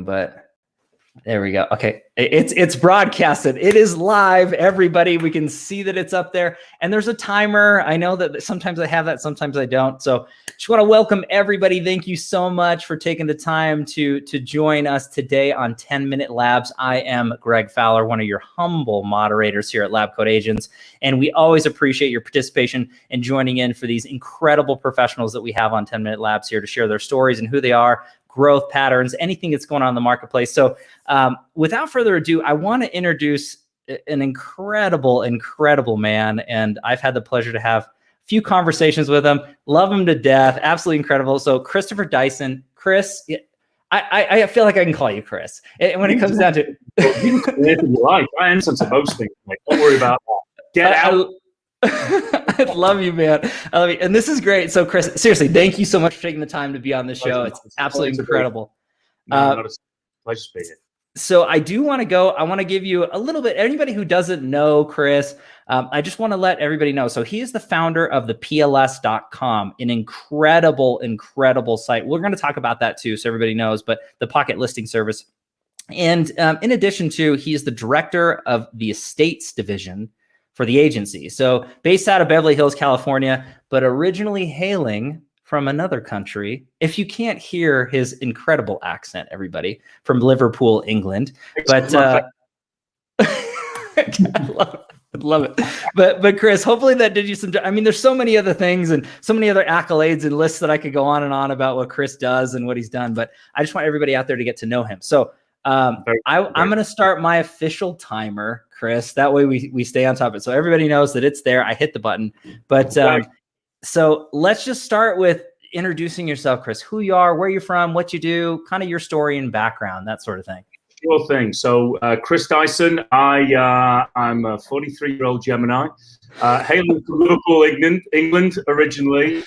but there we go. Okay. It's broadcasted. It is live, everybody. We can see that it's up there and there's a timer. I know that sometimes I have that, sometimes I don't. So just want to welcome everybody. Thank you so much for taking the time to join us today on 10-Minute Labs. I am Greg Fowler, one of your humble moderators here at Lab Coat Agents. And we always appreciate your participation and joining in for these incredible professionals that we have on 10-Minute Labs here to share their stories and who they are, growth patterns, anything that's going on in the marketplace. So without further ado, I want to introduce an incredible man. And I've had the pleasure to have a few conversations with him. Love him to death. Absolutely incredible. So Christopher Dyson. Chris, I feel like I can call you Chris. When it comes down to you can if you like. I answer to most things. Like, don't worry about that. Get out. I love you, man. I love you. And this is great. So Chris, seriously, thank you so much for taking the time to be on the show. It's absolutely incredible. Pleasure speaking. So I do want to I want to give you a little bit, anybody who doesn't know Chris, I just want to let everybody know. So he is the founder of the PLS.com, an incredible site. We're going to talk about that too, so everybody knows, but the pocket listing service. And in addition to, he is the director of the estates division for the agency. So based out of Beverly Hills, California, but originally hailing from another country. If you can't hear his incredible accent, everybody, from Liverpool, England. But I love it. But Chris, hopefully that did you some, I mean, there's so many other things and so many other accolades and lists that I could go on and on about what Chris does and what he's done. But I just want everybody out there to get to know him. So I'm going to start my official timer, Chris. That way we stay on top of it. So everybody knows that it's there. I hit the button. But so let's just start with introducing yourself, Chris, who you are, where you're from, what you do, kind of your story and background, that sort of thing. Sure thing. So Chris Dyson, I'm a 43-year-old Gemini, hailing from Liverpool, England originally.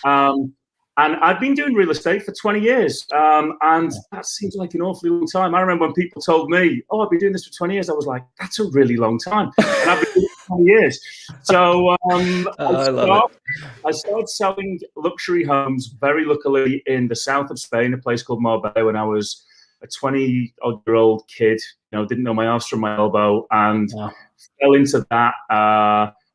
And I've been doing real estate for 20 years. And that seems like an awfully long time. I remember when people told me, oh, I've been doing this for 20 years. I was like, that's a really long time. And I've been doing it for 20 years. So I started selling luxury homes very luckily in the south of Spain, a place called Marbella, when I was a 20-odd-year-old kid, didn't know my arse from my elbow, and fell into that.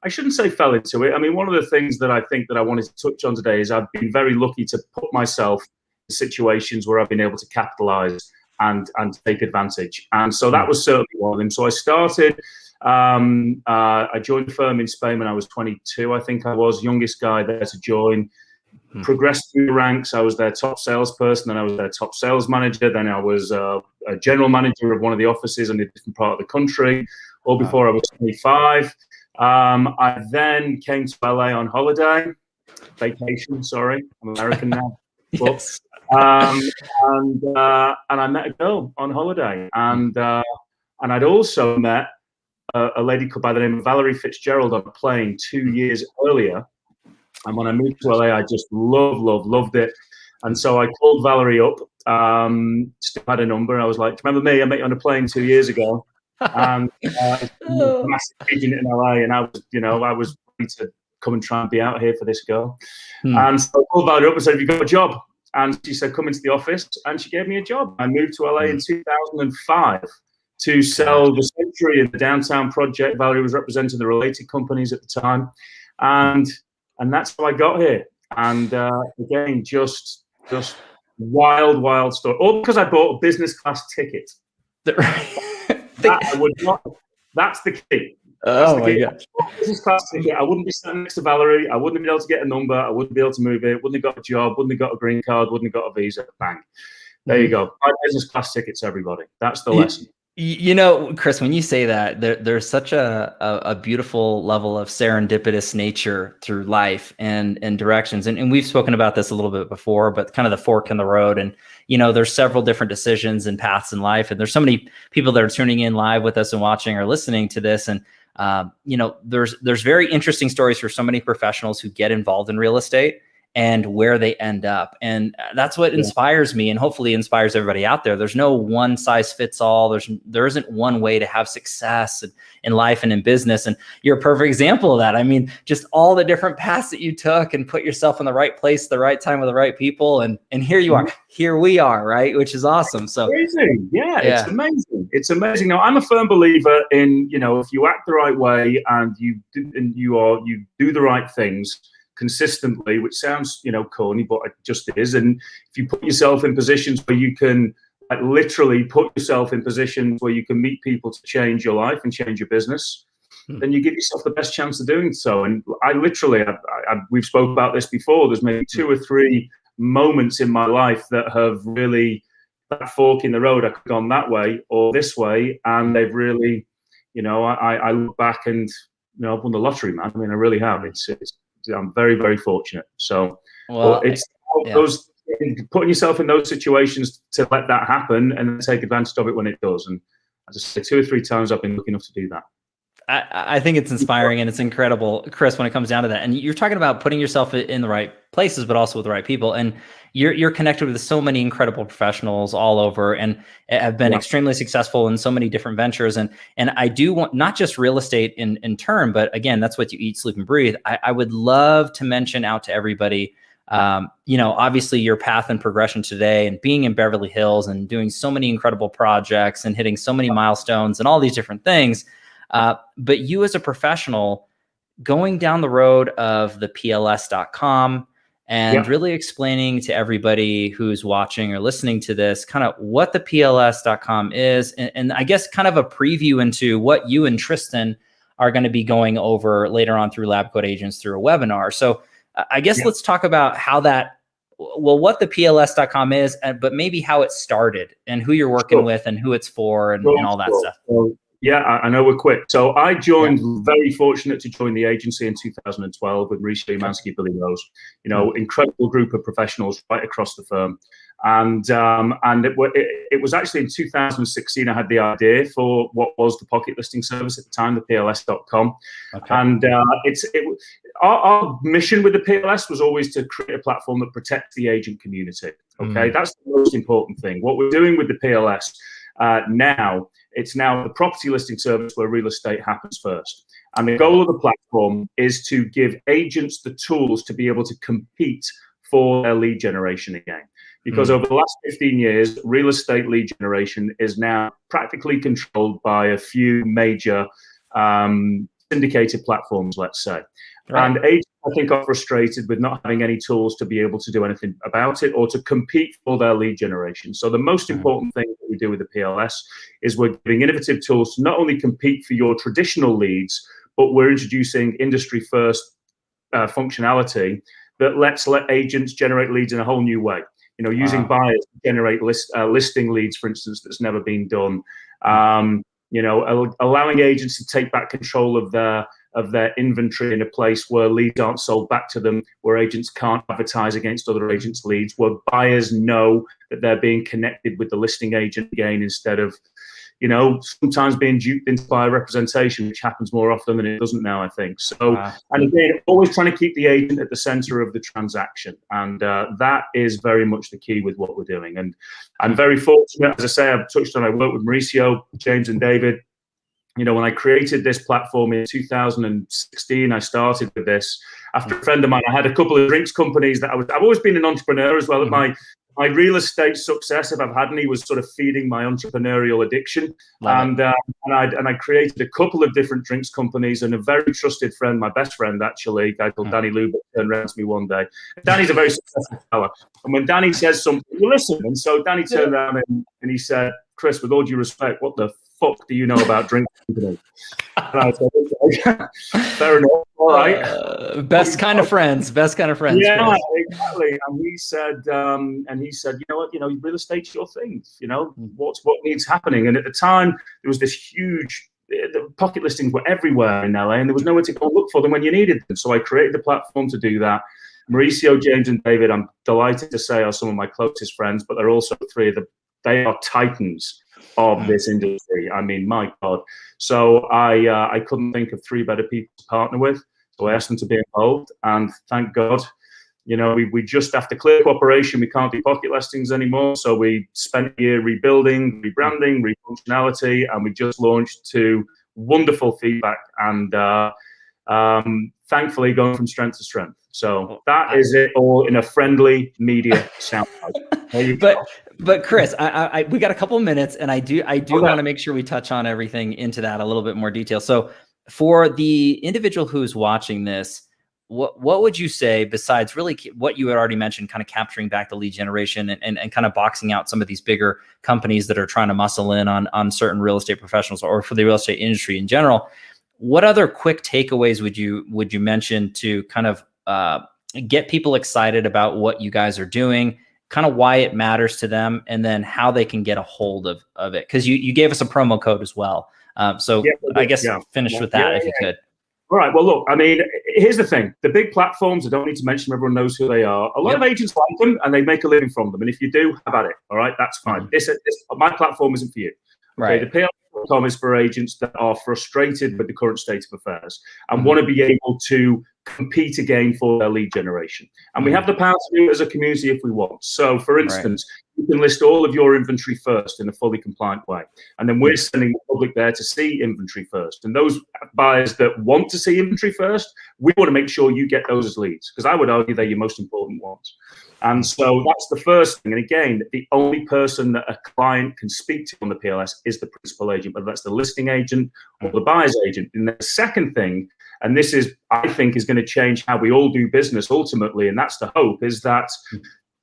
I shouldn't say fell into it. I mean, one of the things that I think that I wanted to touch on today is I've been very lucky to put myself in situations where I've been able to capitalize and take advantage. And so that was certainly one of them. So I started, I joined a firm in Spain when I was 22, I think I was, youngest guy there to join. Progressed through the ranks. I was their top salesperson, then I was their top sales manager, then I was a general manager of one of the offices in a different part of the country, all before I was 25. I then came to LA on vacation, sorry, I'm American now. Yes. And I met a girl on holiday, and I'd also met a lady by the name of Valerie Fitzgerald on a plane 2 years earlier. And when I moved to LA, I just loved it. And so I called Valerie up, still had a number. I was like, do you remember me? I met you on a plane 2 years ago. And massive agent in LA, and I was ready to come and try and be out here for this girl. And so I called Valerie up and said, have you got a job? And she said, come into the office, and she gave me a job. I moved to LA in 2005 to sell the Century in the downtown project. Valerie was representing the related companies at the time, and that's how I got here. And again, just wild story, all because I bought a business class ticket. That's the key. Oh my God. Business class ticket. I wouldn't be standing next to Valerie. I wouldn't have been able to get a number. I wouldn't be able to move it. Wouldn't have got a job. Wouldn't have got a green card. Wouldn't have got a visa. Bang. There you go. Buy business class tickets, everybody. That's the lesson. Chris, when you say that, there's such a beautiful level of serendipitous nature through life and directions. And we've spoken about this a little bit before, but kind of the fork in the road. And, there's several different decisions and paths in life. And there's so many people that are tuning in live with us and watching or listening to this. And, there's very interesting stories for so many professionals who get involved in real estate and where they end up. And that's what inspires me, and hopefully inspires everybody out there. There's no one size fits all. There isn't one way to have success in life and in business. And you're a perfect example of that. I mean, just all the different paths that you took and put yourself in the right place, the right time with the right people. And here you are, here we are, right? Which is awesome. So crazy. Yeah, it's amazing. It's amazing. Now, I'm a firm believer in, if you act the right way and you do the right things consistently, which sounds, corny, but it just is. And if you put yourself in positions where you can literally put yourself in positions where you can meet people to change your life and change your business, then you give yourself the best chance of doing so. And I literally, we've spoke about this before. There's maybe 2 or 3 moments in my life that have really, that fork in the road, I could have gone that way or this way. And they've really, I look back and, I've won the lottery, man. I mean, I really have. I'm very, very fortunate. So it's those, putting yourself in those situations to let that happen and take advantage of it when it does. And as I say, 2 or 3 times I've been lucky enough to do that. I think it's inspiring and it's incredible, Chris, when it comes down to that. And you're talking about putting yourself in the right places, but also with the right people. And you're connected with so many incredible professionals all over and have been extremely successful in so many different ventures. And I do want not just real estate in turn, but again, that's what you eat, sleep, and breathe. I would love to mention out to everybody, obviously your path and progression today and being in Beverly Hills and doing so many incredible projects and hitting so many milestones and all these different things. But you as a professional going down the road of the PLS.com and really explaining to everybody who's watching or listening to this kind of what the PLS.com is. And I guess kind of a preview into what you and Tristan are going to be going over later on through Lab Coat Agents through a webinar. So I guess let's talk about how what the PLS.com is, but maybe how it started and who you're working with and who it's for and all that stuff. Yeah, I know we're quick. So I joined, very fortunate to join the agency in 2012 with Mauricio Umansky, Billy Rose, incredible group of professionals right across the firm. And it was actually in 2016 I had the idea for what was the pocket listing service at the time, the PLS.com. Okay. And our mission with the PLS was always to create a platform that protects the agent community. Okay, that's the most important thing. What we're doing with the PLS now, it's now the property listing service where real estate happens first. And the goal of the platform is to give agents the tools to be able to compete for their lead generation again. Because over the last 15 years, real estate lead generation is now practically controlled by a few major syndicated platforms, let's say. Right. And agents, I think, are frustrated with not having any tools to be able to do anything about it or to compete for their lead generation. So the most important thing that we do with the PLS is we're giving innovative tools to not only compete for your traditional leads, but we're introducing industry-first functionality that let agents generate leads in a whole new way. Using buyers to generate listing leads, for instance, that's never been done. Allowing agents to take back control of their inventory in a place where leads aren't sold back to them, where agents can't advertise against other agents' leads, where buyers know that they're being connected with the listing agent again instead of, sometimes being duped into buyer representation, which happens more often than it doesn't now, I think. So, and again, always trying to keep the agent at the center of the transaction. And that is very much the key with what we're doing. And I'm very fortunate, as I say, I've touched on, I work with Mauricio, James and David. When I created this platform in 2016, I started with this. After a friend of mine, I had a couple of drinks companies that I've always been an entrepreneur as well. My real estate success, if I've had any, was sort of feeding my entrepreneurial addiction. And I created a couple of different drinks companies, and a very trusted friend, my best friend actually, a guy called Danny Luber, turned around to me one day. Danny's a very successful fella. And when Danny says something, you listen. And so Danny turned around and he said, "Chris, with all due respect, what the fuck do you know about drink company?" And I said, "Okay, fair enough, all right." Best kind of friends. Yeah, Chris. exactly. And he said, "You know what? Real estate's your thing. What needs happening?" And at the time, there was this huge. The pocket listings were everywhere in LA, and there was nowhere to go look for them when you needed them. So I created the platform to do that. Mauricio, James, and David, I'm delighted to say, are some of my closest friends, but they're also they are titans of this industry. I mean, my God. So I couldn't think of 3 better people to partner with. So I asked them to be involved, and thank God We just after clear cooperation, we can't do pocket listings anymore. So we spent a year rebuilding, rebranding, refunctionality, and we just launched to wonderful feedback and thankfully going from strength to strength. So that is it all in a friendly media soundbite. But Chris, we got a couple of minutes, and I do want to make sure we touch on everything into that a little bit more detail. So for the individual who's watching this, what would you say, besides really what you had already mentioned, kind of capturing back the lead generation and kind of boxing out some of these bigger companies that are trying to muscle in on certain real estate professionals or for the real estate industry in general? What other quick takeaways would you mention to kind of get people excited about what you guys are doing, kind of why it matters to them, and then how they can get a hold of it? Because you gave us a promo code as well. I guess finish with that if you could. All right. Well, look, I mean, here's the thing. The big platforms, I don't need to mention them. Everyone knows who they are. A lot of agents like them, and they make a living from them. And if you do, have at it. All right. That's fine. My platform isn't for you. Okay? Right. The PLS.com is for agents that are frustrated with the current state of affairs and want to be able to compete again for their lead generation. And we have the power to do it as a community if we want. So, for instance, you can list all of your inventory first in a fully compliant way. And then we're sending the public there to see inventory first. And those buyers that want to see inventory first, we want to make sure you get those as leads, because I would argue they're your most important ones. And so that's the first thing. And again, the only person that a client can speak to on the PLS is the principal agent, whether that's the listing agent or the buyer's agent. And the second thing, and this is, I think, is going to change how we all do business ultimately, and that's the hope, is that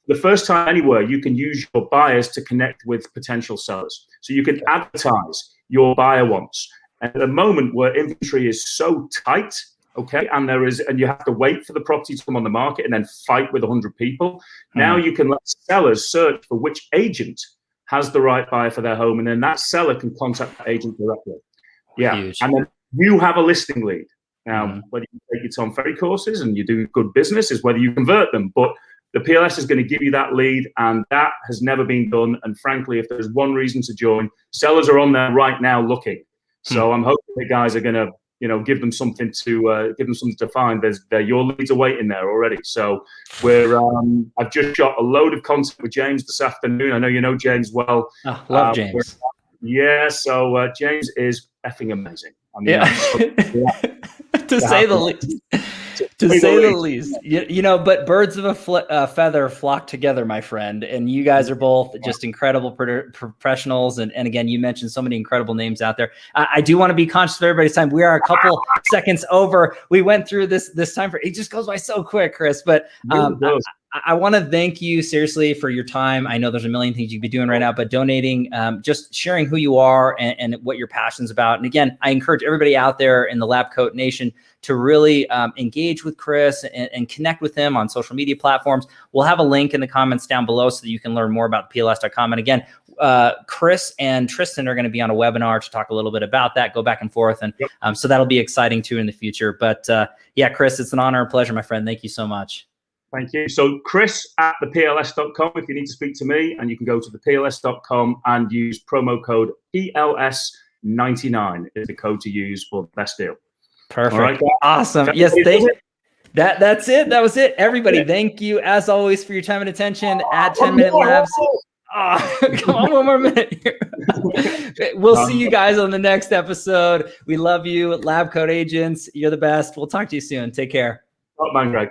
the first time anywhere you can use your buyers to connect with potential sellers. So you can advertise your buyer wants. And at the moment where inventory is so tight, okay, and you have to wait for the property to come on the market and then fight with 100 people. Now you can let sellers search for which agent has the right buyer for their home, and then that seller can contact the agent directly. Yeah, huge. And then you have a listing lead. Now, whether you take your Tom Ferry courses and you do good business is whether you convert them, but the PLS is going to give you that lead, and that has never been done. And frankly, if there's one reason to join, sellers are on there right now looking. So I'm hoping the guys are going to, give them something to find. Your leads are waiting there already. So I've just shot a load of content with James this afternoon. I know you know James well. Oh, love James. So James is effing amazing. I mean, to say the least. To say the least, but birds of a feather flock together, my friend. And you guys are both just incredible professionals. And again, you mentioned so many incredible names out there. I do want to be conscious of everybody's time. We are a couple seconds over. We went through this time it just goes by so quick, Chris. But I want to thank you seriously for your time. I know there's a million things you could be doing right now, but donating, just sharing who you are and what your passion's about. And again, I encourage everybody out there in the Lab Coat Nation to really engage with Chris and connect with him on social media platforms. We'll have a link in the comments down below so that you can learn more about PLS.com. And again, Chris and Tristan are going to be on a webinar to talk a little bit about that, go back and forth. And so that'll be exciting too in the future. But Chris, it's an honor and pleasure, my friend. Thank you so much. Thank you. So Chris at thepls.com if you need to speak to me, and you can go to thepls.com and use promo code PLS99 is the code to use for the best deal. Perfect. All right. Awesome. Yes, that's it. That was it. Everybody, thank you as always for your time and attention at 10-Minute Labs. Come on, one more minute here. We'll see you guys on the next episode. We love you, Lab Coat Agents. You're the best. We'll talk to you soon. Take care. Oh, man, Greg.